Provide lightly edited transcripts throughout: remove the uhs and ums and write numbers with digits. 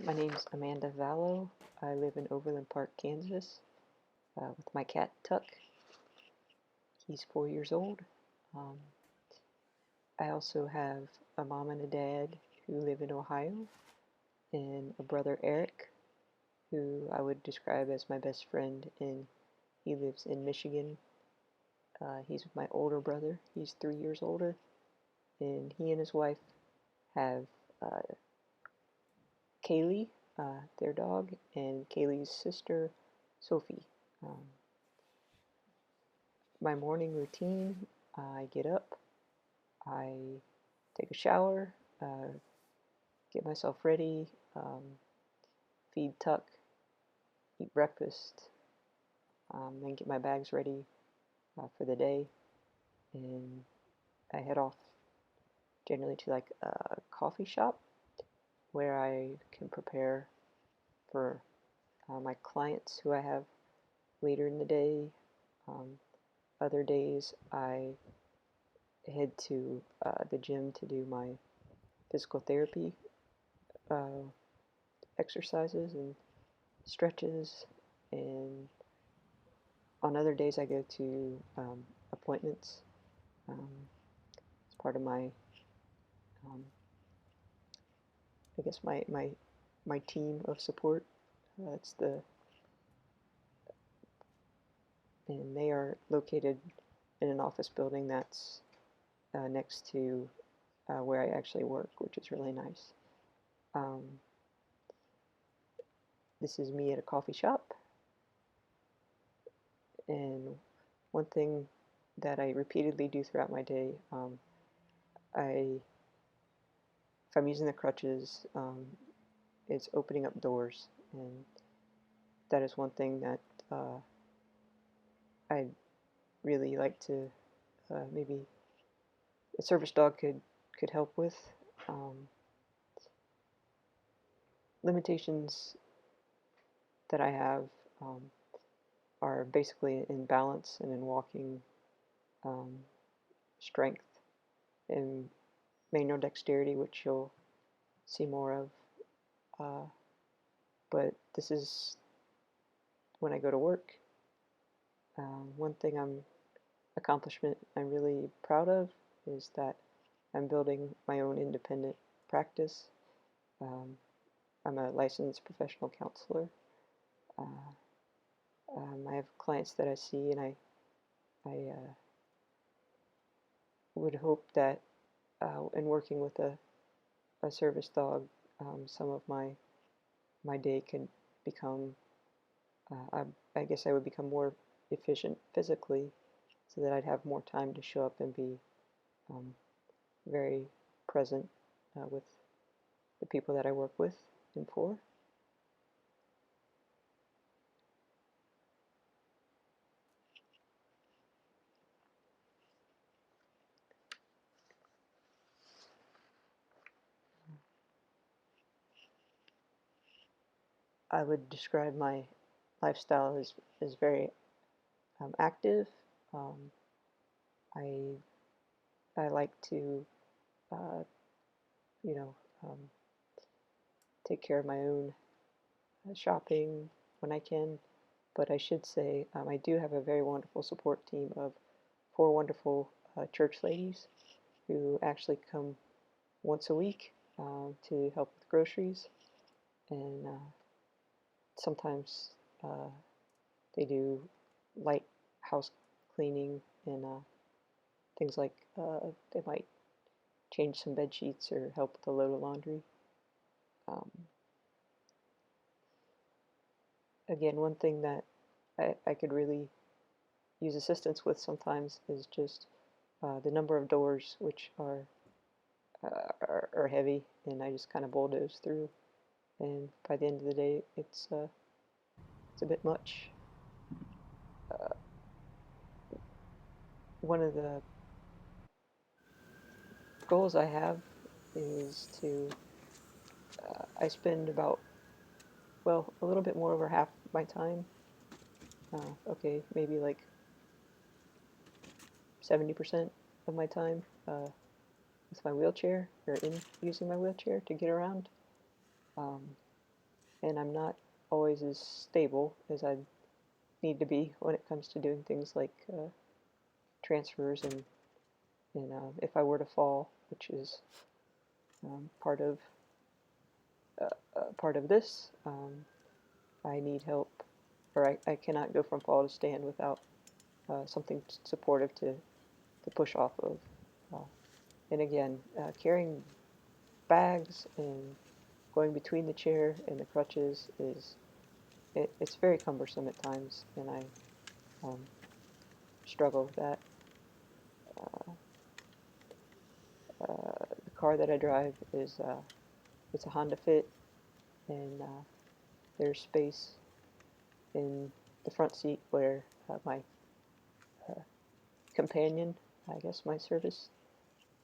My name's Amanda Vallow. I live in Overland Park, Kansas, with my cat Tuck. He's 4 years old. Um, I also have a mom and a dad who live in Ohio, and a brother Eric, who I would describe as my best friend, and he lives in Michigan. He's my older brother. He's 3 years older, and he and his wife have uh, Kaylee, their dog, and Kaylee's sister, Sophie. Um, my morning routine: I get up, I take a shower, get myself ready, feed Tuck, eat breakfast, then get my bags ready for the day, and I head off generally to like a coffee shop where I can prepare for my clients who I have later in the day. Um, Other days I head to the gym to do my physical therapy uh, exercises and stretches, and on other days I go to appointments as part of my, um, I guess my team of support. It's the and they are located in an office building that's next to where I actually work, which is really nice. Um, this is me at a coffee shop, and one thing that I repeatedly do throughout my day, I if I'm using the crutches, it's opening up doors, and that is one thing that I'd really like to maybe a service dog could help with. Um, Limitations that I have um, are basically in balance and in walking, um, strength, and manual dexterity, which you'll see more of. Uh, but this is when I go to work. One thing accomplishment I'm really proud of is that I'm building my own independent practice. Um, I'm a licensed professional counselor. Uh, I have clients that I see, and I would hope that in working with a service dog, some of my day can become. I guess I would become more efficient physically, so that I'd have more time to show up and be um, very present with the people that I work with and for. I would describe my lifestyle as very active. Um, I I like to uh, you know um, take care of my own shopping when I can, but I should say I do have a very wonderful support team of four wonderful church ladies who actually come once a week to help with groceries, and sometimes uh, they do light house cleaning and things like they might change some bed sheets or help with a load of laundry. Um, Again, one thing that I could really use assistance with sometimes is just the number of doors, which are heavy, and I just kind of bulldoze through. And by the end of the day, it's a bit much. Uh, One of the goals I have is to I spend about, well, a little bit more over half my time. Okay, maybe like 70% of my time with my wheelchair or in using my wheelchair to get around. Um, and I'm not always as stable as I need to be when it comes to doing things like transfers and if I were to fall, which is part of part of this, I need help, or I cannot go from fall to stand without something supportive to push off of. Uh, and again, carrying bags and going between the chair and the crutches it's very cumbersome at times, and I um, struggle with that. Uh, the car that I drive is it's a Honda Fit, and there's space in the front seat where my uh, companion, I guess my service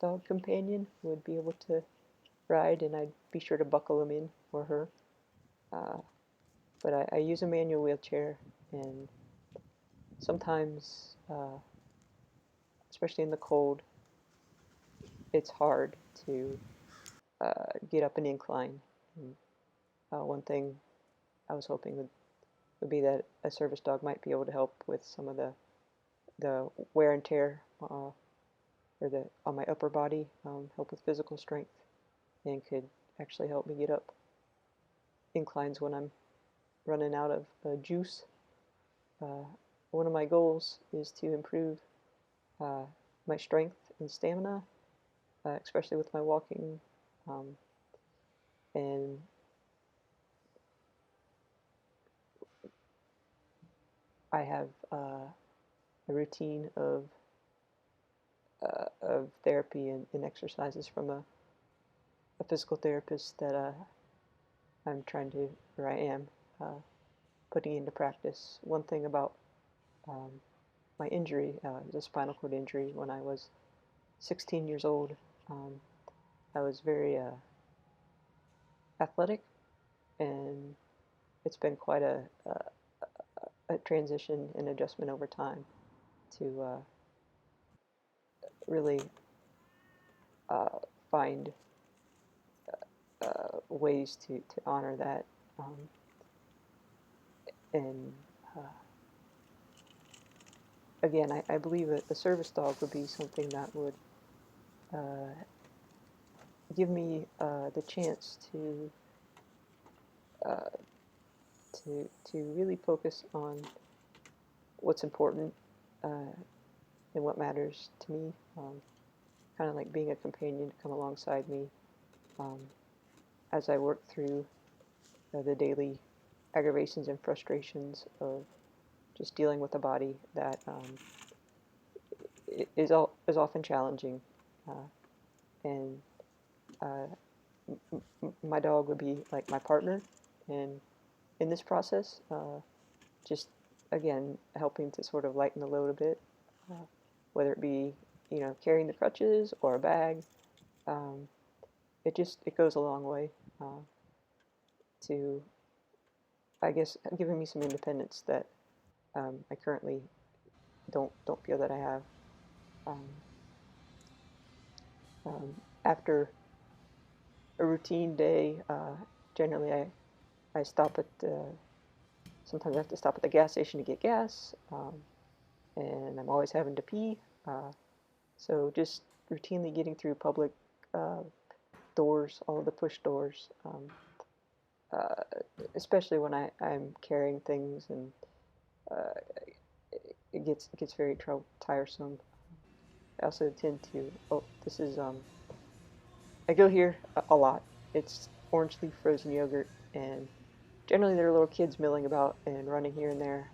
dog companion, would be able to ride, and I'd be sure to buckle him in or her. Uh, but I use a manual wheelchair, and sometimes, especially in the cold, it's hard to get up an incline. And, one thing I was hoping would be that a service dog might be able to help with some of the wear and tear or the on my upper body, help with physical strength, and could actually help me get up inclines when I'm running out of juice. Uh, One of my goals is to improve uh, my strength and stamina, especially with my walking. Um, and I have a routine of therapy and exercises from a physical therapist that I'm trying to, or I am, uh, putting into practice. One thing about um, my injury, the spinal cord injury, when I was 16 years old, um, I was very athletic, and it's been quite a transition and adjustment over time to really uh, find ways to honor that. Um, and uh, again, I believe a service dog would be something that would uh, give me the chance uh, to really focus on what's important and what matters to me. Kind of like being a companion to come alongside me um, as I work through the daily aggravations and frustrations of just dealing with a body that is often challenging, and uh, my dog would be like my partner, and in this process, just again helping to sort of lighten the load a bit, uh, whether it be carrying the crutches or a bag. Um, it goes a long way to I guess giving me some independence that I currently don't feel that I have. Um, After a routine day, generally I stop at sometimes I have to stop at the gas station to get gas, and I'm always having to pee. So just routinely getting through public uh, doors, all of the push doors, uh, especially when I'm carrying things, and uh, it gets very tiresome. I also tend to this is I go here a lot. It's orange leaf frozen yogurt, and generally there are little kids milling about and running here and there,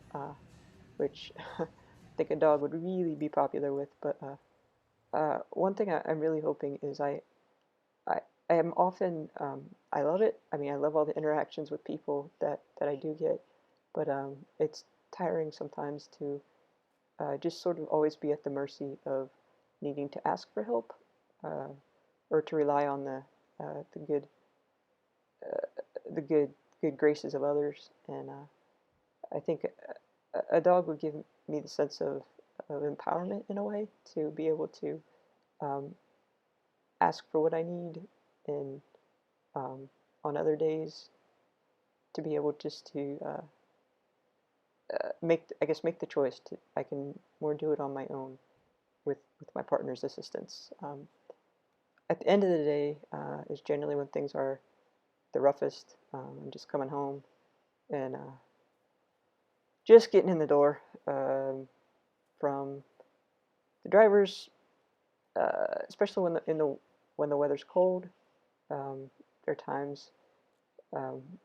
which I think a dog would really be popular with. But one thing I'm really hoping is I, I am often I love it. I mean, I love all the interactions with people that I do get, but it's tiring sometimes to just sort of always be at the mercy of needing to ask for help, uh, or to rely on the the good graces of others. And I think a dog would give me the sense of empowerment in a way to be able to um, ask for what I need, and um, on other days to be able just to make the choice to I can more do it on my own with my partner's assistance. At the end of the day is generally when things are the roughest. I'm just coming home and just getting in the door from the drivers, especially when the weather's cold. There are times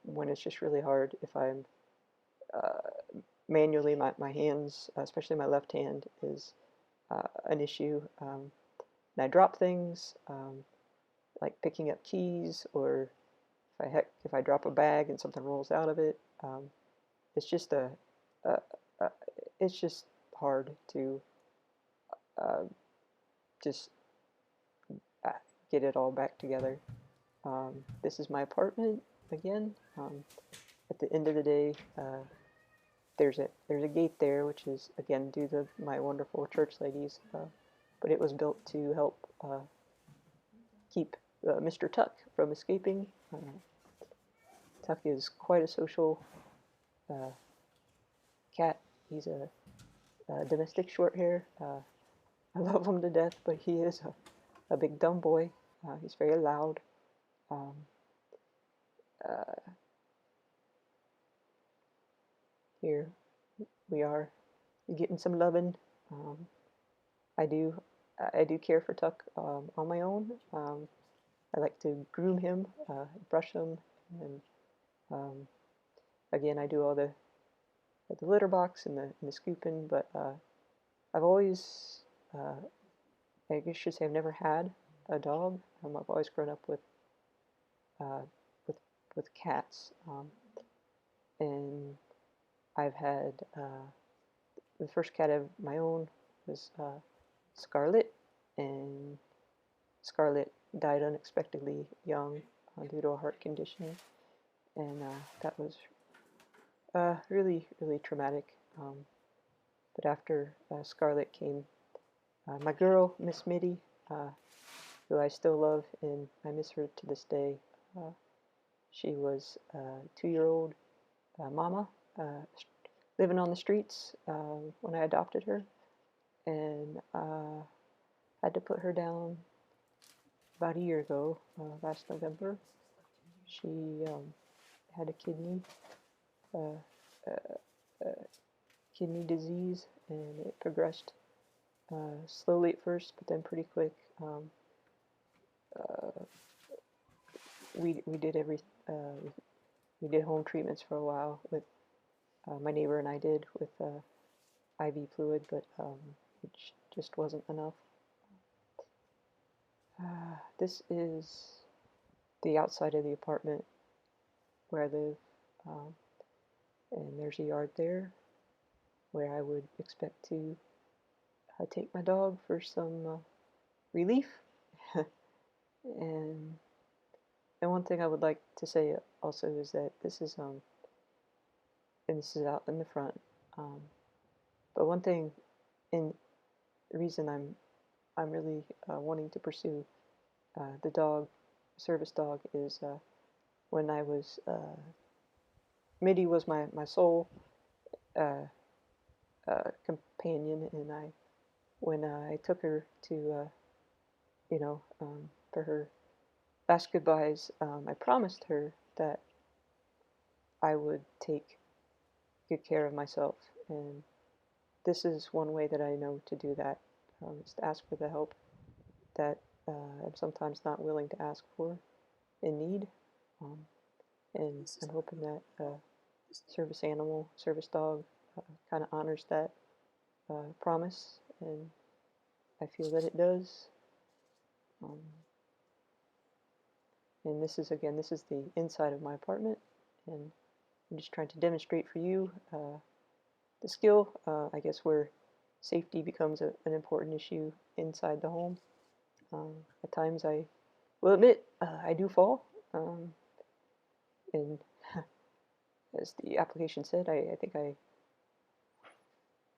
when it's just really hard if I'm manually my hands, especially my left hand, is an issue. And I drop things like picking up keys, or if I drop a bag and something rolls out of it. It's just a, a it's just hard to uh, just uh, get it all back together. This is my apartment again. At the end of the day, there's a gate there, which is again due to my wonderful church ladies, but it was built to help keep Mr. Tuck from escaping. Tuck is quite a social cat. He's a domestic short hair. I love him to death, but he is a big dumb boy. He's very loud. Um, Here we are getting some loving. Um, I do I do care for Tuck on my own. I like to groom him, brush him, and um, again I do all the litter box and the scooping. But I've always I guess I should say I've never had a dog. I've always grown up uh, with with cats, and I've had the first cat of my own was Scarlet, and Scarlet died unexpectedly young due to a heart condition, and that was really, really traumatic. But after Scarlet came my girl, Miss Mitty, who I still love, and I miss her to this day. She was a 2-year-old mama living on the streets when I adopted her, and had to put her down about a year ago, last November. She had a uh, uh, kidney disease, and it progressed slowly at first, but then pretty quick. Uh, we did we did home treatments for a while with my neighbor and I did with IV fluid, but it just wasn't enough. This is the outside of the apartment where I live, and there's a yard there where I would expect to take my dog for some relief. and and one thing I would like to say also is that this is and this is out in the front. Um, but one thing, and the reason I'm really wanting to pursue the dog service dog is when I was Mitty was my sole uh, companion, and when I took her to for her last goodbyes, I promised her that I would take good care of myself, and this is one way that I know to do that, is to ask for the help that I'm sometimes not willing to ask for in need. Um, and I'm hoping that service dog, kind of honors that promise, and I feel that it does. Um, and this is the inside of my apartment, and I'm just trying to demonstrate for you the skill, I guess, where safety becomes an important issue inside the home. At times I will admit I do fall, and as the application said, I think I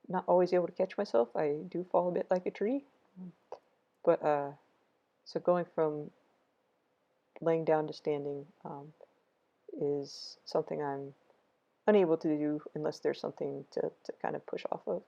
not always able to catch myself. I do fall a bit like a tree, but so going from laying down to standing is something I'm unable to do unless there's something to kind of push off of.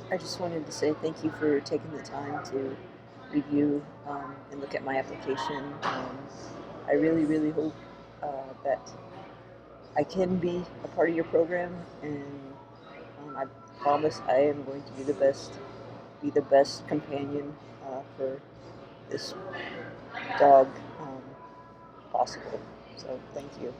I just wanted to say thank you for taking the time to review and look at my application. I really, really hope that I can be a part of your program, and I promise I am going to be the best companion for this dog possible. So thank you.